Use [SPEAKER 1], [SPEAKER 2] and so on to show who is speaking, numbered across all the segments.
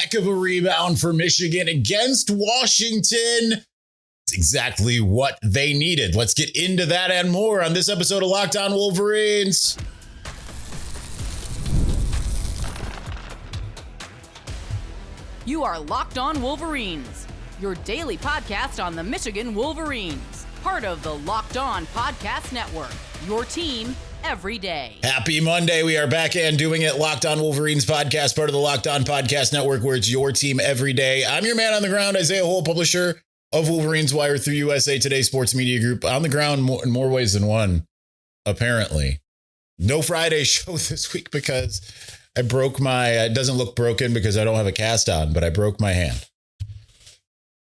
[SPEAKER 1] heck of a rebound for Michigan against Washington. It's exactly what they needed. Let's get into that and more on this episode of Locked On Wolverines.
[SPEAKER 2] You are Locked On Wolverines, your daily podcast on the Michigan Wolverines, part of the Locked On Podcast Network, your team every day.
[SPEAKER 1] Happy Monday. We are back and doing it. Locked On Wolverines podcast, part of the Locked On Podcast Network, where it's your team every day. I'm your man on the ground, Isaiah Hole, publisher of Wolverines Wire through USA Today Sports Media Group. On the ground in more ways than one, apparently. No Friday show this week because I broke my, it doesn't look broken because I don't have a cast on, but I broke my hand.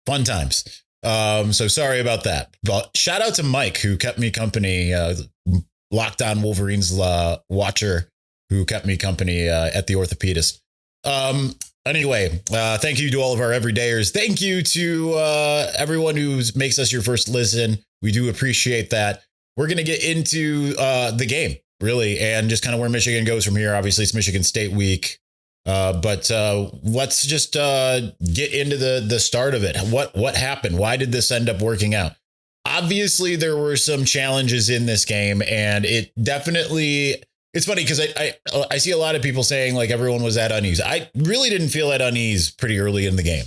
[SPEAKER 1] Fun times. So sorry about that. But shout out to Mike, who kept me company, Locked On Wolverines watcher, who kept me company at the orthopedist. Anyway, thank you to all of our everydayers. Thank you to everyone who makes us your first listen. We do appreciate that. We're going to get into the game, really, and just kind of where Michigan goes from here. Obviously, it's Michigan State week, but let's just get into the start of it. What happened? Why did this end up working out? Obviously, there were some challenges in this game, and it definitely, it's funny because I see a lot of people saying like everyone was at unease. I really didn't feel at unease pretty early in the game.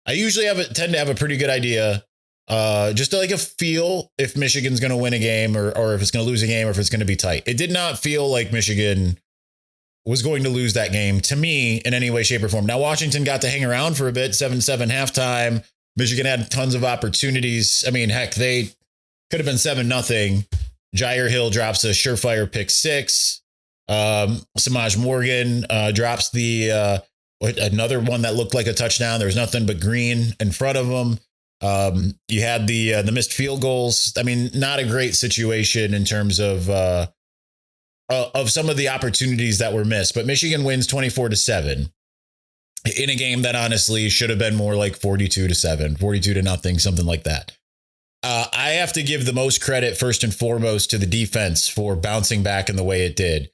[SPEAKER 1] I usually tend to have a pretty good idea, just like a feel if Michigan's going to win a game or if it's going to lose a game or if it's going to be tight. It did not feel like Michigan was going to lose that game to me in any way, shape or form. Now, Washington got to hang around for a bit, 7-7 halftime. Michigan had tons of opportunities. I mean, heck, they could have been 7-0. Jair Hill drops a surefire pick six. Samaj Morgan drops the another one that looked like a touchdown. There was nothing but green in front of him. You had the missed field goals. I mean, not a great situation in terms of some of the opportunities that were missed. But Michigan wins 24-7. In a game that honestly should have been more like 42-7, 42-0, something like that. I have to give the most credit first and foremost to the defense for bouncing back in the way it did.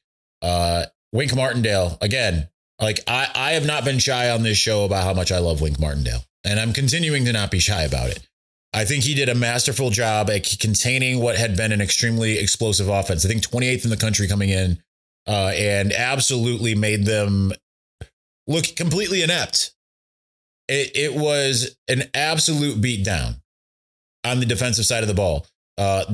[SPEAKER 1] Wink Martindale, again, like I have not been shy on this show about how much I love Wink Martindale, and I'm continuing to not be shy about it. I think he did a masterful job at containing what had been an extremely explosive offense. I think 28th in the country coming in, and absolutely made them look completely inept. It was an absolute beatdown on the defensive side of the ball.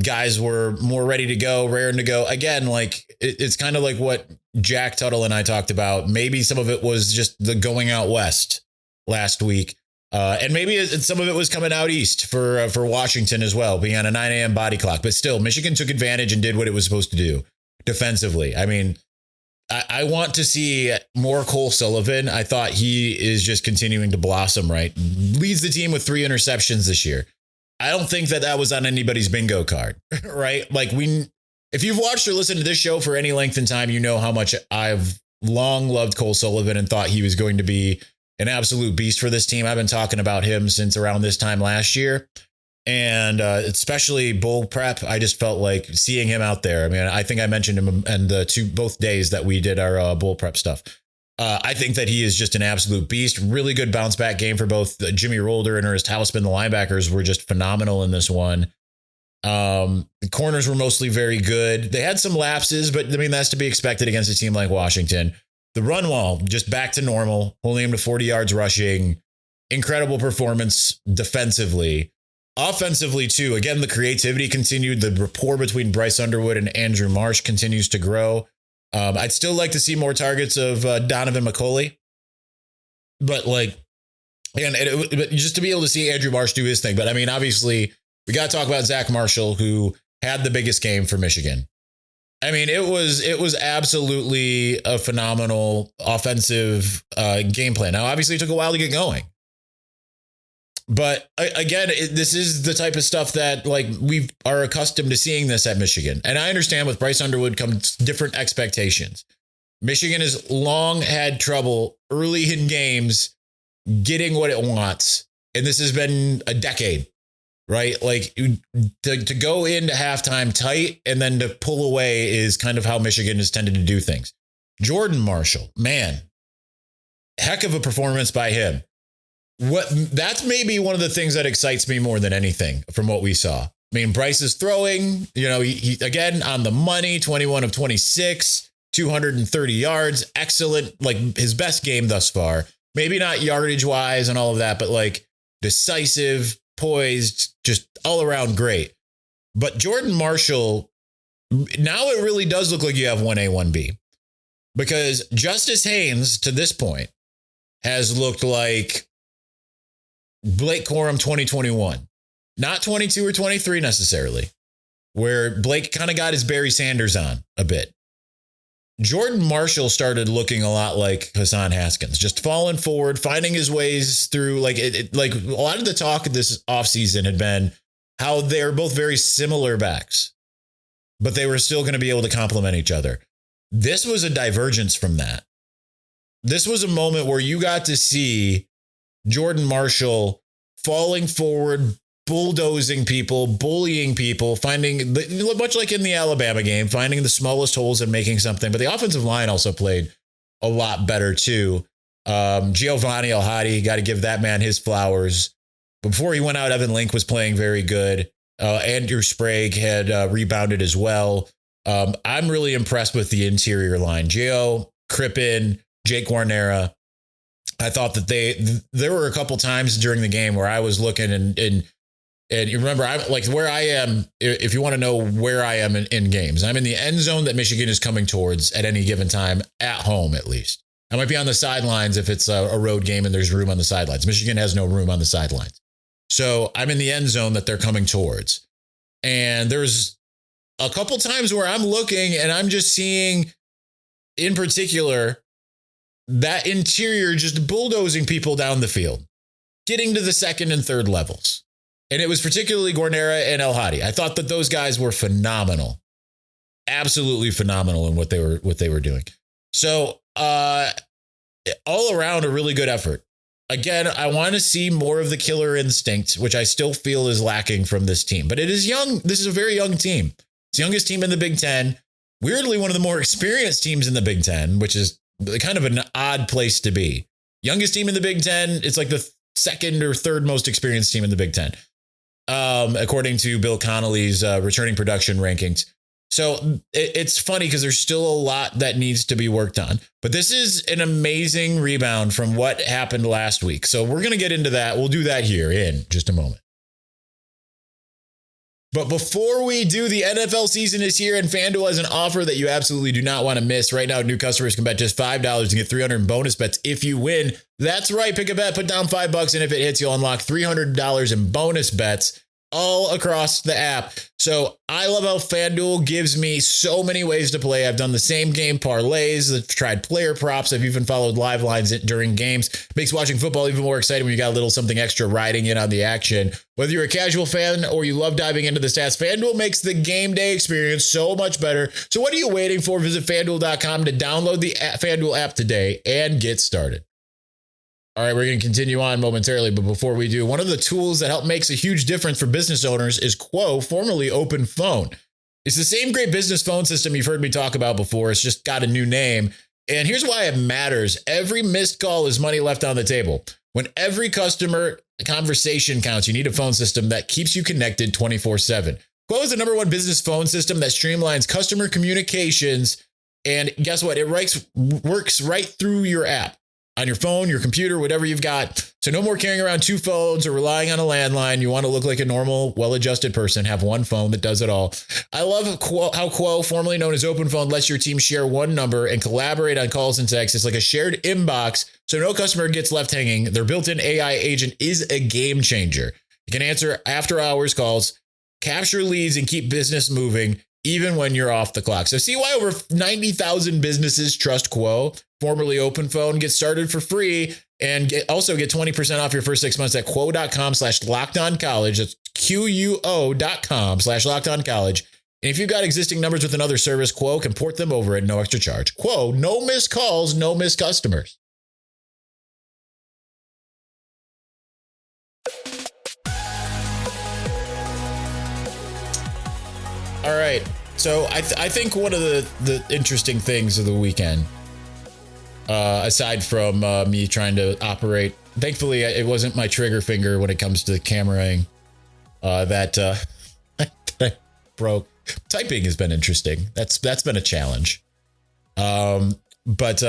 [SPEAKER 1] Guys were more ready to go, raring to go. Again, like it's kind of like what Jack Tuttle and I talked about. Maybe some of it was just the going out west last week. And maybe some of it was coming out east for Washington as well, being on a 9 a.m. body clock. But still, Michigan took advantage and did what it was supposed to do defensively. I mean, I want to see more Cole Sullivan. I thought he is just continuing to blossom, right? Leads the team with 3 interceptions this year. I don't think that was on anybody's bingo card, right? Like if you've watched or listened to this show for any length in time, you know how much I've long loved Cole Sullivan and thought he was going to be an absolute beast for this team. I've been talking about him since around this time last year. And especially bowl prep, I just felt like seeing him out there. I mean, I think I mentioned him in both days that we did our bowl prep stuff. I think that he is just an absolute beast. Really good bounce back game for both Jimmy Rolder and Ernest Hausman. The linebackers were just phenomenal in this one. The corners were mostly very good. They had some lapses, but I mean, that's to be expected against a team like Washington. The run wall just back to normal, holding him to 40 yards rushing. Incredible performance defensively. Offensively, too, again, the creativity continued. The rapport between Bryce Underwood and Andrew Marsh continues to grow. I'd still like to see more targets of Donovan McCulley. But but just to be able to see Andrew Marsh do his thing. But I mean, obviously, we got to talk about Zach Marshall, who had the biggest game for Michigan. I mean, it was absolutely a phenomenal offensive game plan. Now, obviously, it took a while to get going. But again, this is the type of stuff that like we are accustomed to seeing this at Michigan. And I understand with Bryce Underwood comes different expectations. Michigan has long had trouble early in games getting what it wants. And this has been a decade, right? Like to go into halftime tight and then to pull away is kind of how Michigan has tended to do things. Jordan Marshall, man, heck of a performance by him. That's maybe one of the things that excites me more than anything from what we saw. I mean, Bryce is throwing, he again on the money, 21 of 26, 230 yards. Excellent. Like his best game thus far. Maybe not yardage wise and all of that, but like decisive, poised, just all around great. But Jordan Marshall, now it really does look like you have 1A, 1B, because Justice Haynes to this point has looked like Blake Corum 2021, not 22 or 23 necessarily, where Blake kind of got his Barry Sanders on a bit. Jordan Marshall started looking a lot like Hassan Haskins, just falling forward, finding his ways through. Like like a lot of the talk this offseason had been how they're both very similar backs, but they were still going to be able to complement each other. This was a divergence from that. This was a moment where you got to see Jordan Marshall falling forward, bulldozing people, bullying people, finding, much like in the Alabama game, finding the smallest holes and making something. But the offensive line also played a lot better too. Giovanni El-Hadi, got to give that man his flowers. Before he went out, Evan Link was playing very good. Andrew Sprague had rebounded as well. I'm really impressed with the interior line. Gio, Crippen, Jake Guarnera. I thought that there were a couple times during the game where I was looking and you remember, I'm like where I am. If you want to know where I am in games, I'm in the end zone that Michigan is coming towards at any given time, at home at least. I might be on the sidelines if it's a road game and there's room on the sidelines. Michigan has no room on the sidelines. So I'm in the end zone that they're coming towards. And there's a couple times where I'm looking and I'm just seeing, in particular, that interior just bulldozing people down the field, getting to the second and third levels. And it was particularly Guarnera and El-Hadi. I thought that those guys were phenomenal, absolutely phenomenal in what they were doing. So all around a really good effort. Again, I want to see more of the killer instinct, which I still feel is lacking from this team. But it is young. This is a very young team. It's the youngest team in the Big Ten. Weirdly, one of the more experienced teams in the Big Ten, which is kind of an odd place to be. Youngest team in the Big Ten. It's like the second or third most experienced team in the Big Ten, according to Bill Connolly's returning production rankings. So it's funny because there's still a lot that needs to be worked on. But this is an amazing rebound from what happened last week. So we're going to get into that. We'll do that here in just a moment. But before we do, the NFL season is here, and FanDuel has an offer that you absolutely do not want to miss. Right now, new customers can bet just $5 and get $300 in bonus bets if you win. That's right. Pick a bet, put down $5, and if it hits, you'll unlock $300 in bonus bets all across the app. So I love how FanDuel gives me so many ways to play. I've done the same game parlays. I've tried player props. I've even followed live lines during games. Makes watching football even more exciting when you got a little something extra riding in on the action. Whether you're a casual fan or you love diving into the stats, FanDuel makes the game day experience so much better. So what are you waiting for? Visit FanDuel.com to download the FanDuel app today and get started. All right, we're going to continue on momentarily, but before we do, one of the tools that help makes a huge difference for business owners is Quo, formerly Open Phone. It's the same great business phone system you've heard me talk about before. It's just got a new name. And here's why it matters. Every missed call is money left on the table. When every customer conversation counts, you need a phone system that keeps you connected 24/7. Quo is the #1 business phone system that streamlines customer communications. And guess what? It works right through your app. On your phone, your computer, whatever you've got. So no more carrying around two phones or relying on a landline. You want to look like a normal, well-adjusted person. Have one phone that does it all. I love how Quo, formerly known as Open Phone, lets your team share one number and collaborate on calls and texts. It's like a shared inbox, so no customer gets left hanging. Their built-in AI agent is a game changer. You can answer after-hours calls, capture leads, and keep business moving even when you're off the clock. So see why over 90,000 businesses trust Quo, formerly Open Phone. Get started for free and also get 20% off your first 6 months at quo.com/lockedoncollege. That's QUO.com/lockedoncollege. And if you've got existing numbers with another service, Quo can port them over at no extra charge. Quo, no missed calls, no missed customers. All right. So I think one of the interesting things of the weekend aside from me trying to operate. Thankfully, it wasn't my trigger finger when it comes to cameraing that I broke. Typing has been interesting. That's been a challenge. But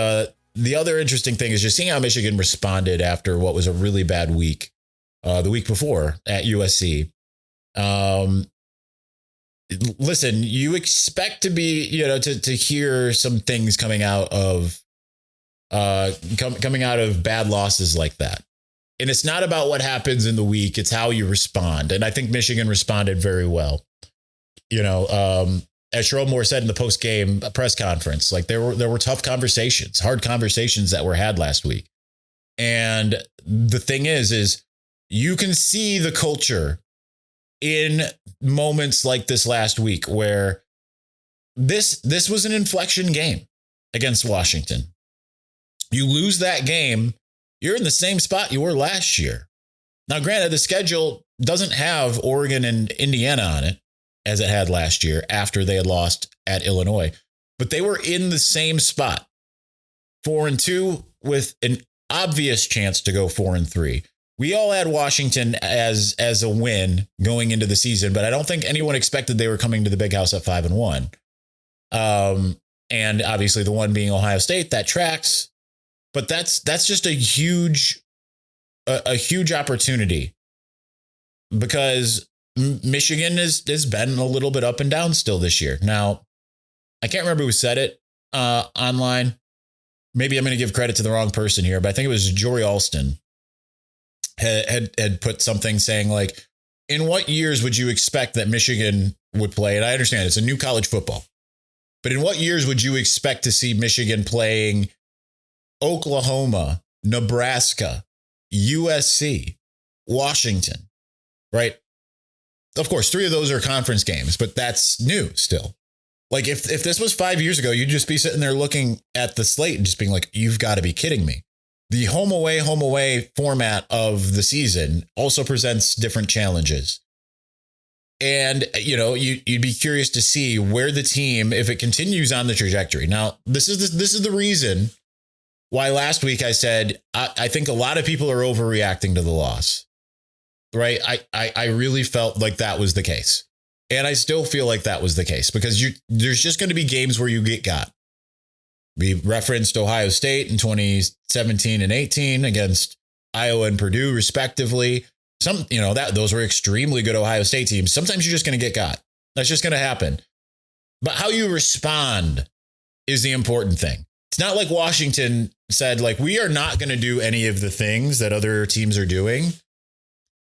[SPEAKER 1] the other interesting thing is just seeing how Michigan responded after what was a really bad week, the week before at USC. Listen, you expect to be, to hear some things coming out of coming out of bad losses like that. And it's not about what happens in the week. It's how you respond. And I think Michigan responded very well. As Sherrod Moore said in the post-game press conference, like there were tough conversations, hard conversations that were had last week. And the thing is you can see the culture in moments like this last week where this was an inflection game against Washington. You lose that game, you're in the same spot you were last year. Now, granted, the schedule doesn't have Oregon and Indiana on it as it had last year after they had lost at Illinois, but they were in the same spot, 4-2 with an obvious chance to go 4-3. We all had Washington as a win going into the season, but I don't think anyone expected they were coming to the Big House at 5-1. And obviously the one being Ohio State, that tracks. But that's just a huge opportunity because Michigan has been a little bit up and down still this year. Now, I can't remember who said it online. Maybe I'm going to give credit to the wrong person here, but I think it was Jory Alston had put something saying like, in what years would you expect that Michigan would play? And I understand it's a new college football, but in what years would you expect to see Michigan playing Oklahoma, Nebraska, USC, Washington, right? Of course, 3 of those are conference games, but that's new still. Like if this was 5 years ago, you'd just be sitting there looking at the slate and just being like, you've got to be kidding me. The home away format of the season also presents different challenges. And, you'd be curious to see where the team, if it continues on the trajectory. Now, this is the reason why last week I said, I think a lot of people are overreacting to the loss, right? I really felt like that was the case. And I still feel like that was the case because there's just going to be games where you get got. We referenced Ohio State in 2017 and 18 against Iowa and Purdue, respectively. Those were extremely good Ohio State teams. Sometimes you're just going to get got. That's just going to happen. But how you respond is the important thing. It's not like Washington said, like, we are not going to do any of the things that other teams are doing,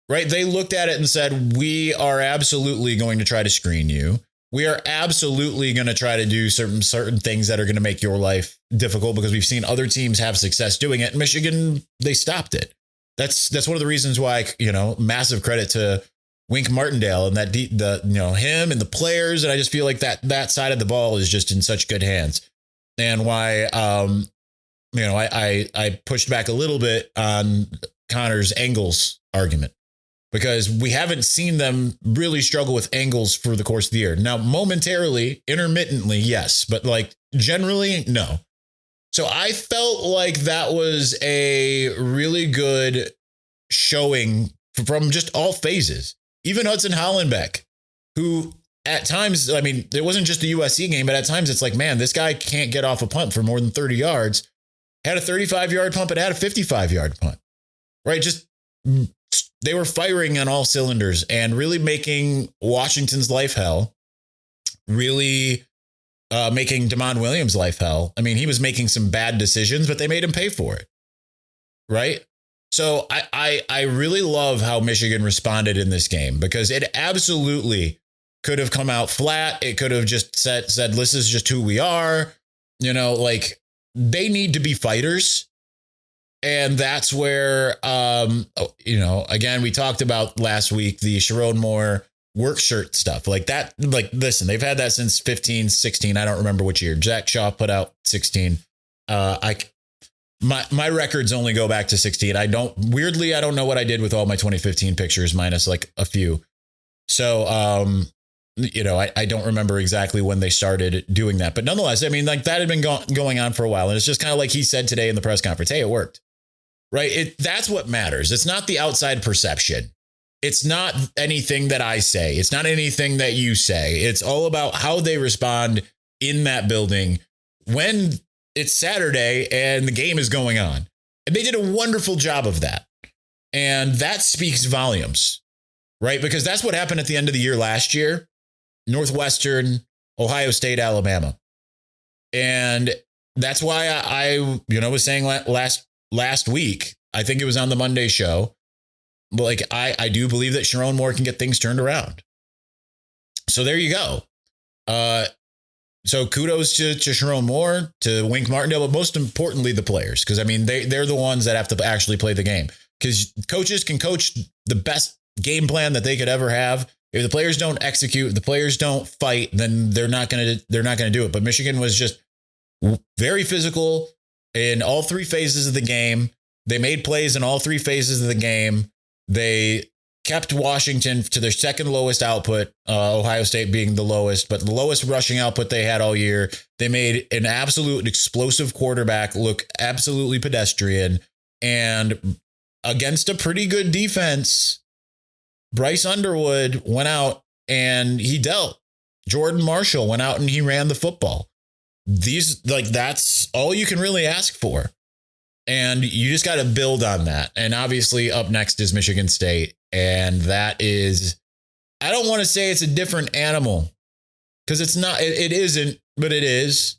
[SPEAKER 1] right? They looked at it and said, we are absolutely going to try to screen you. We are absolutely going to try to do certain things that are going to make your life difficult because we've seen other teams have success doing it. Michigan, they stopped it. That's one of the reasons why, massive credit to Wink Martindale and him and the players. And I just feel like that side of the ball is just in such good hands. And why, I pushed back a little bit on Connor's angles argument because we haven't seen them really struggle with angles for the course of the year. Now, momentarily, intermittently, yes, but like generally, no. So I felt like that was a really good showing from just all phases. Even Hudson Hollenbeck, who at times, I mean, it wasn't just the USC game, but at times it's like, man, this guy can't get off a punt for more than 30 yards. Had a 35-yard punt, but had a 55-yard punt, right? Just they were firing on all cylinders and really making Washington's life hell, really making Damon Williams' life hell. I mean, he was making some bad decisions, but they made him pay for it, right? So I really love how Michigan responded in this game because it absolutely could have come out flat. It could have just said, this is just who we are. Like they need to be fighters. And that's where, again, we talked about last week, the Sherrod Moore work shirt stuff like that. Like, listen, they've had that since 15, 16. I don't remember which year. Jack Shaw put out 16. My records only go back to 16. I don't know what I did with all my 2015 pictures minus like a few. So, I don't remember exactly when they started doing that. But nonetheless, I mean, like that had been going on for a while. And it's just kind of like he said today in the press conference, hey, it worked. Right. That's what matters. It's not the outside perception. It's not anything that I say. It's not anything that you say. It's all about how they respond in that building when it's Saturday and the game is going on. And they did a wonderful job of that. And that speaks volumes, right? Because that's what happened at the end of the year last year. Northwestern, Ohio State, Alabama. And that's why I was saying last week, I think it was on the Monday show, but like I do believe that Sharon Moore can get things turned around. So there you go. So kudos to Sharon Moore, to Wink Martindale, but most importantly, the players. Because I mean, they're the ones that have to actually play the game. Because coaches can coach the best game plan that they could ever have. If the players don't execute, if the players don't fight, then they're not going to do it. But Michigan was just very physical in all three phases of the game. They made plays in all three phases of the game. They kept Washington to their second lowest output, Ohio State being the lowest, but the lowest rushing output they had all year. They made an absolute explosive quarterback look absolutely pedestrian. And against a pretty good defense, Bryce Underwood went out and he dealt. Jordan Marshall went out and he ran the football. That's all you can really ask for. And you just got to build on that. And obviously up next is Michigan State. And that is, I don't want to say it's a different animal because it's not, it isn't, but it is.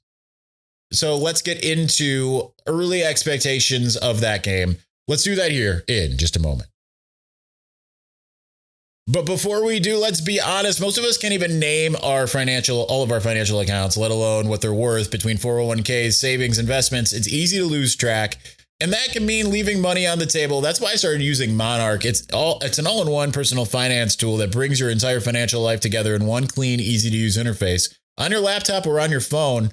[SPEAKER 1] So let's get into early expectations of that game. Let's do that here in just a moment. But before we do, let's be honest. Most of us can't even name all of our financial accounts, let alone what they're worth between 401ks, savings, investments. It's easy to lose track. And that can mean leaving money on the table. That's why I started using Monarch. It's an all-in-one personal finance tool that brings your entire financial life together in one clean, easy-to-use interface. On your laptop or on your phone,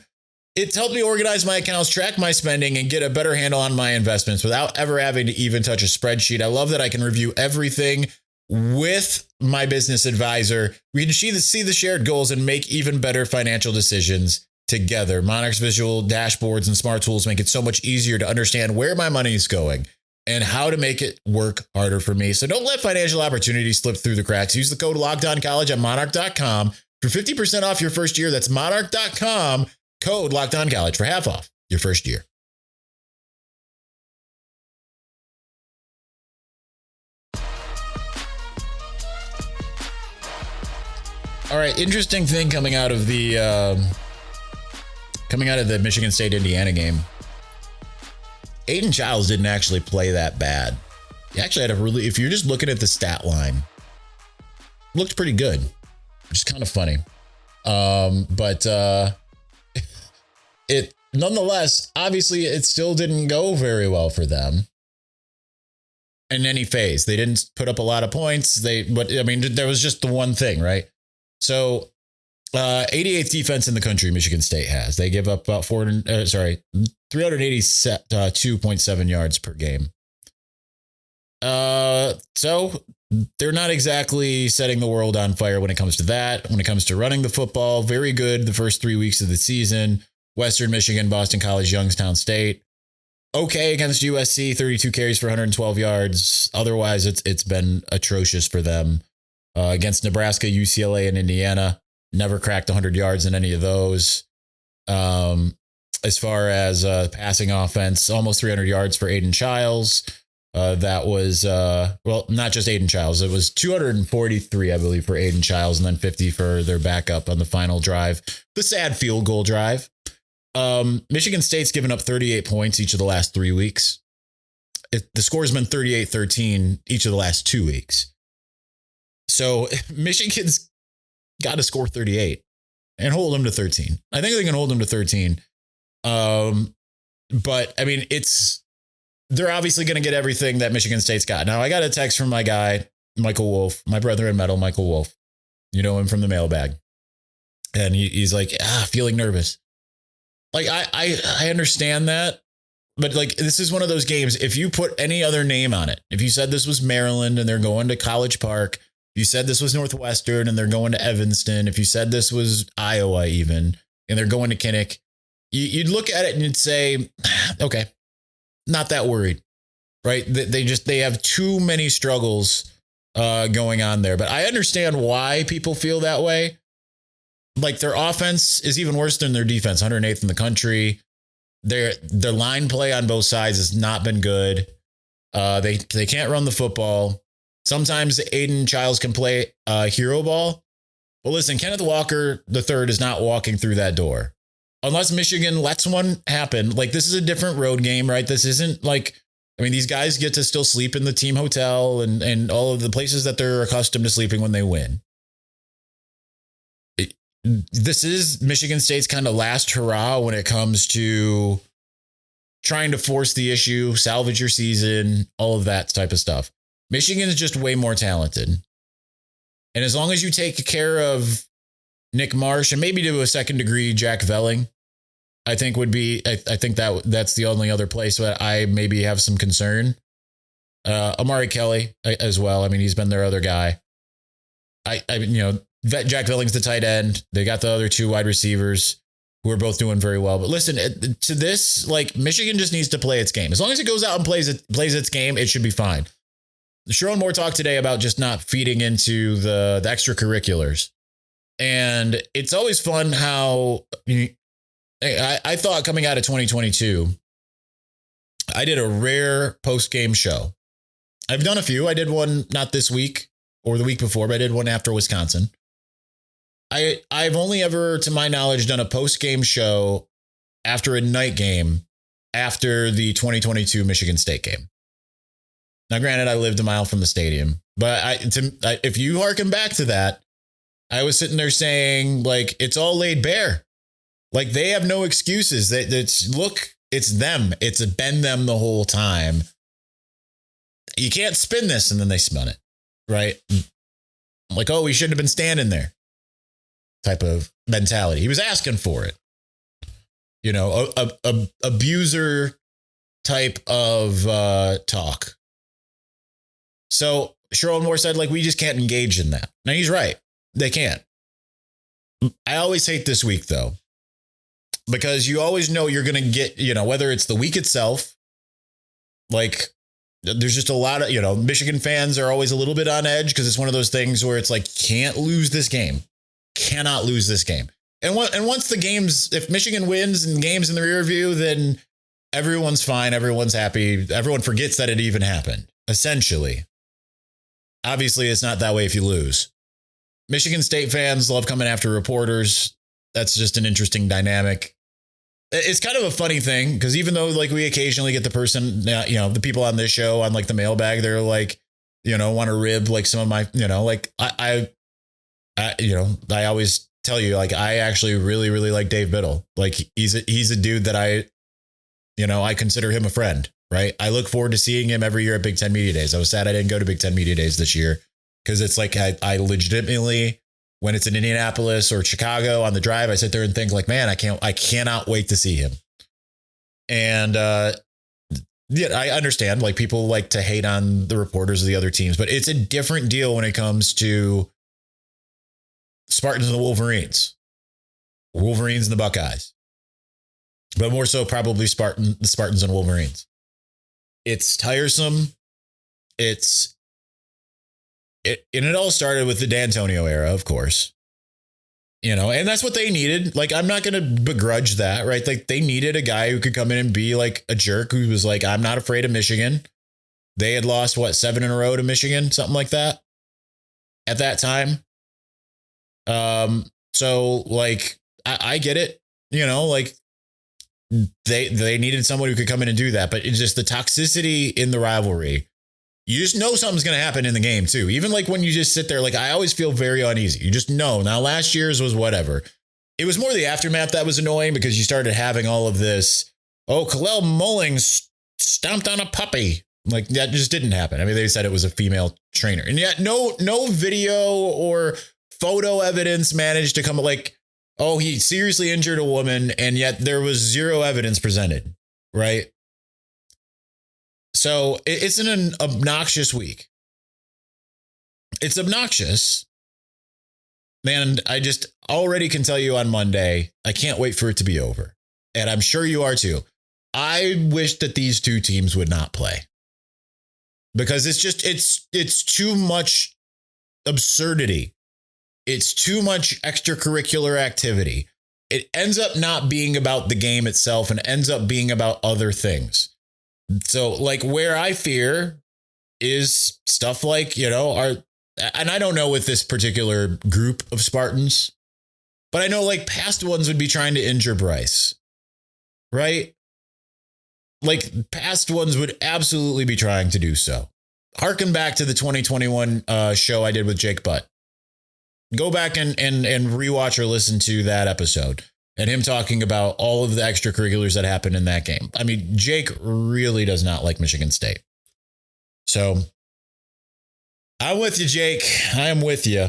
[SPEAKER 1] it's helped me organize my accounts, track my spending, and get a better handle on my investments without ever having to even touch a spreadsheet. I love that I can review everything with my business advisor. We can see the shared goals and make even better financial decisions together. Monarch's visual dashboards and smart tools make it so much easier to understand where my money is going and how to make it work harder for me. So don't let financial opportunities slip through the cracks. Use the code LOCKEDONCollege at monarch.com for 50% off your first year. That's monarch.com, code LOCKEDONCollege for half off your first year. All right, interesting thing coming out of the Michigan State Indiana game. Aiden Childs didn't actually play that bad. He actually had if you're just looking at the stat line, looked pretty good, which is kind of funny. But it nonetheless, obviously, it still didn't go very well for them in any phase. They didn't put up a lot of points. There was just the one thing, right? So 88th defense in the country, Michigan State has. They give up about 382.7 yards per game. So they're not exactly setting the world on fire when it comes to that. When it comes to running the football, very good the first 3 weeks of the season. Western Michigan, Boston College, Youngstown State. Okay against USC, 32 carries for 112 yards. Otherwise, it's been atrocious for them. Against Nebraska, UCLA, and Indiana, never cracked 100 yards in any of those. As far as passing offense, almost 300 yards for Aiden Childs. That was, not just Aiden Childs. It was 243, I believe, for Aiden Childs, and then 50 for their backup on the final drive. The sad field goal drive. Michigan State's given up 38 points each of the last 3 weeks. The score's been 38-13 each of the last 2 weeks. So Michigan's got to score 38 and hold them to 13. I think they can hold them to 13. But I mean, they're obviously going to get everything that Michigan State's got. Now I got a text from my guy, Michael Wolf, my brother in metal, Michael Wolf. You know him from the mailbag. And he's like, feeling nervous. Like, I understand that. But like, this is one of those games. If you put any other name on it, if you said this was Maryland and they're going to College Park, If you said this was Northwestern and they're going to Evanston, if you said this was Iowa even, and they're going to Kinnick, you'd look at it and you'd say, okay, not that worried, right? They have too many struggles going on there. But I understand why people feel that way. Like their offense is even worse than their defense, 108th in the country. Their line play on both sides has not been good. They can't run the football. Sometimes Aiden Childs can play hero ball. Well, listen, Kenneth Walker III is not walking through that door unless Michigan lets one happen. Like this is a different road game, right? This isn't like, I mean, these guys get to still sleep in the team hotel and all of the places that they're accustomed to sleeping when they win. This is Michigan State's kind of last hurrah when it comes to trying to force the issue, salvage your season, all of that type of stuff. Michigan is just way more talented. And as long as you take care of Nick Marsh and maybe to a second degree, Jack Velling, I think would be, I think that's the only other place that I maybe have some concern. Amari Kelly as well. I mean, he's been their other guy. Jack Velling's the tight end. They got the other two wide receivers who are both doing very well. But listen, to this, like Michigan just needs to play its game. As long as it goes out and plays its game, it should be fine. Sharon Moore talked today about just not feeding into the extracurriculars. And it's always fun how I thought coming out of 2022, I did a rare post-game show. I've done a few. I did one not this week or the week before, but I did one after Wisconsin. I've only ever, to my knowledge, done a post-game show after a night game after the 2022 Michigan State game. Now, granted, I lived a mile from the stadium, but if you harken back to that, I was sitting there saying, like, it's all laid bare. Like, they have no excuses. It's them. It's been them the whole time. You can't spin this, and then they spun it, right? Like, oh, we shouldn't have been standing there. Type of mentality. He was asking for it. You know, a abuser type of talk. So Sherrod Moore said, like, we just can't engage in that. Now, he's right. They can't. I always hate this week, though, because you always know you're going to get, whether it's the week itself, like there's just a lot of, Michigan fans are always a little bit on edge because it's one of those things where it's like, can't lose this game. Cannot lose this game. And once the games, if Michigan wins and the game's in the rear view, then everyone's fine. Everyone's happy. Everyone forgets that it even happened, essentially. Obviously, it's not that way if you lose. Michigan State fans love coming after reporters. That's just an interesting dynamic. It's kind of a funny thing because even though like we occasionally get the person, the people on this show on like the mailbag, they're like, want to rib like some of my, like I always tell you, like, I actually really, really like Dave Biddle. Like he's a dude that I consider him a friend, right? I look forward to seeing him every year at Big Ten Media Days. I was sad I didn't go to Big Ten Media Days this year because it's like I legitimately, when it's in Indianapolis or Chicago on the drive, I sit there and think like, man, I cannot wait to see him. And yeah, I understand like people like to hate on the reporters of the other teams, but it's a different deal when it comes to Spartans and the Wolverines and the Buckeyes, but more so probably the Spartans and Wolverines. It's tiresome. And it all started with the D'Antonio era, of course, and that's what they needed. Like, I'm not going to begrudge that, right? Like they needed a guy who could come in and be like a jerk who was like, I'm not afraid of Michigan. They had lost 7 in a row to Michigan, something like that at that time. So like, I get it, like they needed someone who could come in and do that, but it's just the toxicity in the rivalry. You just know something's going to happen in the game too. Even like when you just sit there, like I always feel very uneasy. You just know. Now last year's was whatever. It was more the aftermath that was annoying because you started having all of this. Oh, Kalel Mullings stomped on a puppy. Like that just didn't happen. I mean, they said it was a female trainer, and yet no video or photo evidence managed to come like, oh, he seriously injured a woman, and yet there was zero evidence presented, right? So it's an obnoxious week. It's obnoxious. And I just already can tell you on Monday, I can't wait for it to be over. And I'm sure you are too. I wish that these two teams would not play. Because it's too much absurdity. It's too much extracurricular activity. It ends up not being about the game itself and ends up being about other things. So like where I fear is stuff like, and I don't know with this particular group of Spartans, but I know like past ones would be trying to injure Bryce, right? Like past ones would absolutely be trying to do so. Harken back to the 2021 show I did with Jake Butt. Go back and rewatch or listen to that episode and him talking about all of the extracurriculars that happened in that game. I mean, Jake really does not like Michigan State. So I'm with you, Jake. I am with you.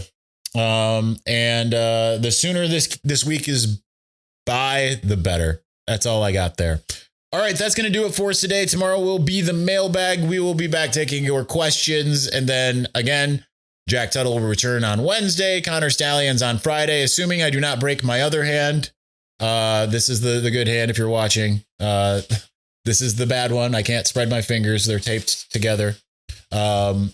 [SPEAKER 1] And the sooner this week is by, the better. That's all I got there. All right, that's going to do it for us today. Tomorrow will be the mailbag. We will be back taking your questions. And then again, Jack Tuttle will return on Wednesday. Connor Stallions on Friday, assuming I do not break my other hand. This is the good hand if you're watching. This is the bad one. I can't spread my fingers. They're taped together. And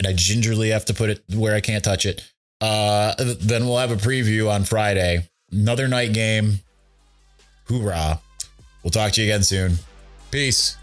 [SPEAKER 1] I gingerly have to put it where I can't touch it. Then we'll have a preview on Friday. Another night game. Hoorah. We'll talk to you again soon. Peace.